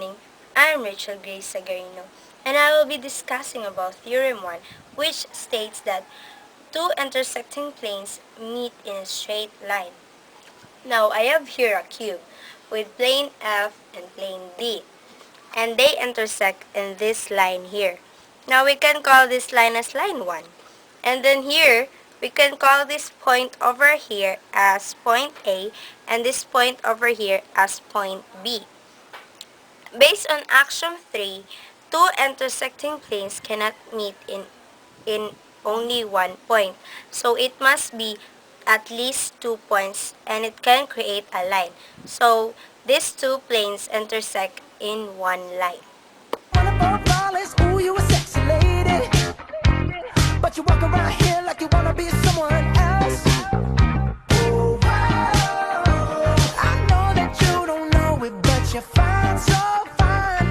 morning. I'm Rachel Grace Sagarino, and I will be discussing about Theorem 1, which states that two intersecting planes meet in a straight line. Now, I have here a cube with plane F and plane D, and they intersect in this line here. Now, we can call this line as line 1. And then here, we can call this point over here as point A, and this point over here as point B. Based on axiom 3, two intersecting planes cannot meet in only one point. So it must be at least 2 points and it can create a line. So these two planes intersect in one line. But you walk around here like you wanna be someone else. Ooh, I know that you don't know it, but you're fine, so fine.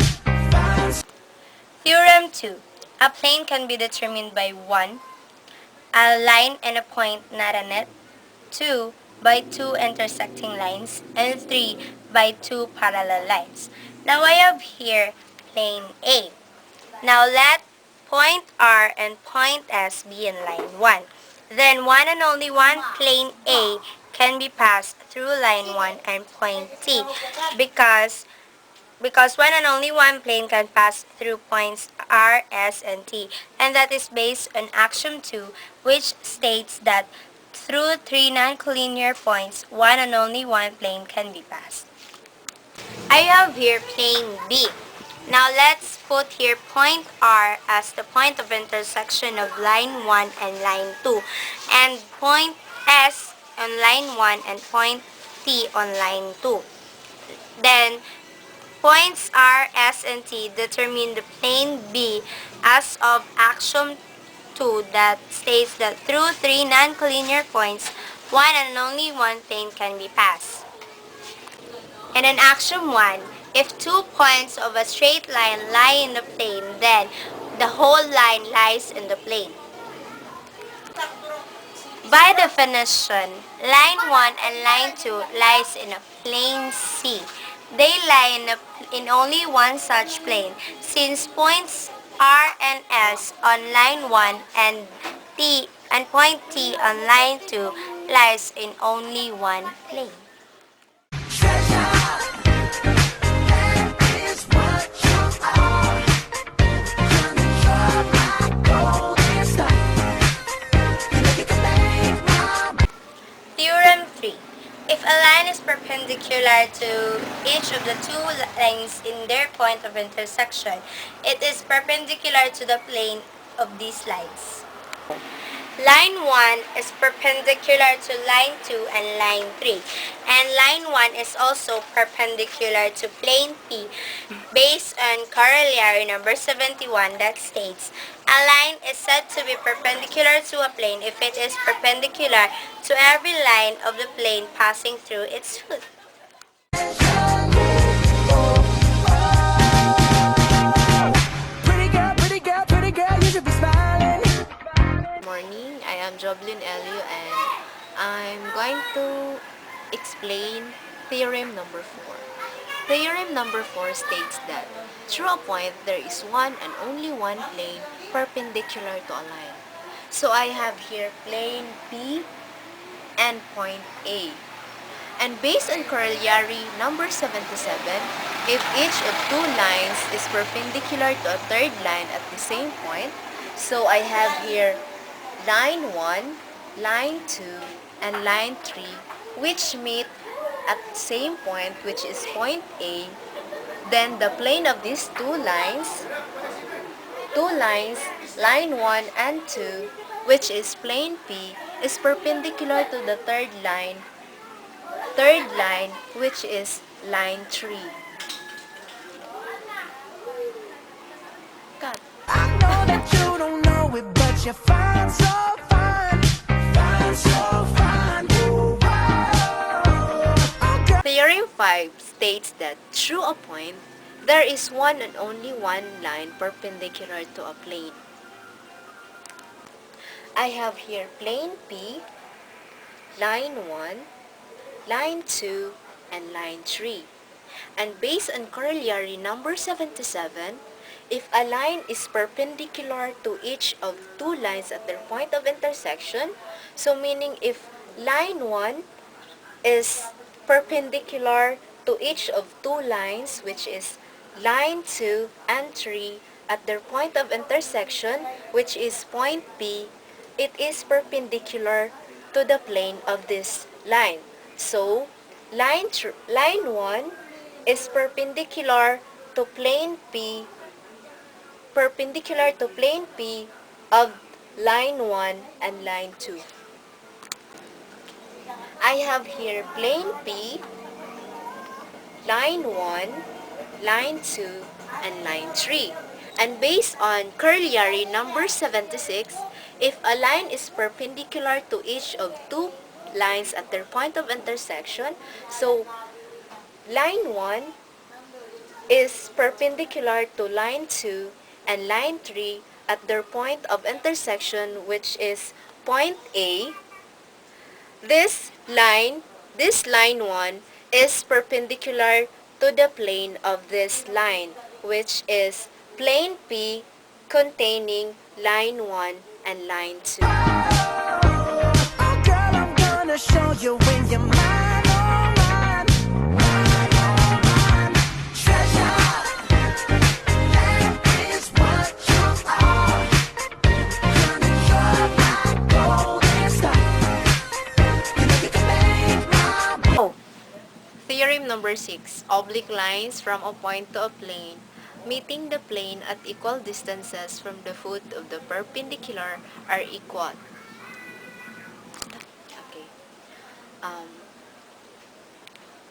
Theorem 2. A plane can be determined by 1. A line and a point, not a net. 2. By 2 intersecting lines. And 3. By 2 parallel lines. Now I have here plane A. Now let point R and point S be in line 1. Then one and only one plane A can be passed through line 1 and point T because one and only one plane can pass through points R, S, and T, and that is based on axiom 2, which states that through three non-collinear points, one and only one plane can be passed. I have here plane B. Now let's put here point R as the point of intersection of line 1 and line 2, and point S on line 1 and point T on line 2. Then, points R, S, and T determine the plane B as of axiom 2 that states that through three non-collinear points, one and only one plane can be passed. And in axiom 1, if 2 points of a straight line lie in the plane, then the whole line lies in the plane. By definition, line 1 and line 2 lies in a plane C. They lie in only one such plane, since points R and S on line 1 and point T on line 2 lies in only one plane. Theorem 3. If a line is perpendicular to each of the two lines in their point of intersection, it is perpendicular to the plane of these lines. Line 1 is perpendicular to line 2 and line 3, and line 1 is also perpendicular to plane P based on corollary number 71 that states, a line is said to be perpendicular to a plane if it is perpendicular to every line of the plane passing through its foot. Morning, I am SolidGeometry and I'm going to explain theorem number 4. Theorem number 4 states that through a point there is one and only one plane perpendicular to a line. So I have here plane P and point A. And based on corollary number 77, if each of two lines is perpendicular to a third line at the same point, so I have here line 1, line 2, and line 3, which meet at the same point, which is point A, then the plane of these two lines, line 1 and 2, which is plane P, is perpendicular to the third line, which is line 3. Cut. I know that you don't know it, but you're fine, so fine, so fine. Okay. Theorem 5 states that through a point, there is one and only one line perpendicular to a plane. I have here plane P, line 1, line 2, and line 3. And based on corollary number 77, if a line is perpendicular to each of two lines at their point of intersection, so meaning if line 1 is perpendicular to each of two lines, which is line 2 and 3 at their point of intersection, which is point P, it is perpendicular to the plane of this line. So, line 1 is perpendicular to plane P of line 1 and line 2. I have here plane P, line 1, line 2, and line 3. And based on corollary number 76, if a line is perpendicular to each of two lines at their point of intersection, so line 1 is perpendicular to line 2 and line 3 at their point of intersection, which is point A. This line 1 is perpendicular to the plane of this line, which is plane P containing line 1 and line 2. Oh, girl, I'm gonna show you when you're mine, oh, mine, mine, oh, mine. Treasure, that is what you are. Honey, you're my golden star. You know you can make my Oh, theorem number 6. Oblique lines from a point to a plane meeting the plane at equal distances from the foot of the perpendicular are equal. Okay.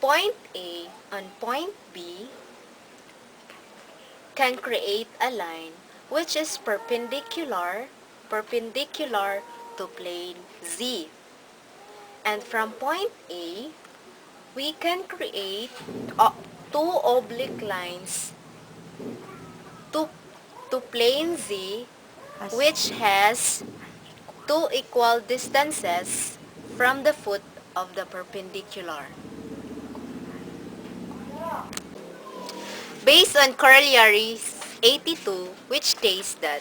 Point A and point B can create a line which is perpendicular to plane Z. And from point A, we can create two oblique lines to plane Z, which has two equal distances from the foot of the perpendicular. Based on corollary 82, which states that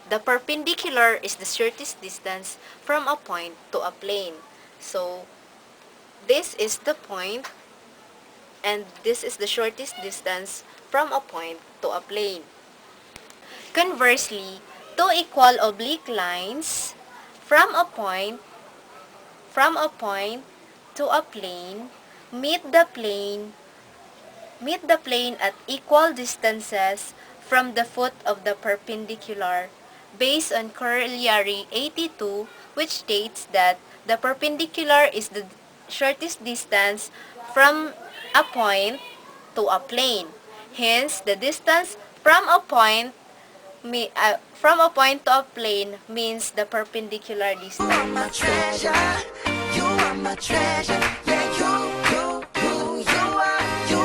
the perpendicular is the shortest distance from a point to a plane. So, this is the point and this is the shortest distance from a point to a plane. Conversely, two equal oblique lines from a point to a plane meet the plane at equal distances from the foot of the perpendicular based on corollary 82, which states that the perpendicular is the shortest distance from a point to a plane. Hence, the distance from a point to a plane means the perpendicular distance. You are my treasure, you are my treasure, yeah, you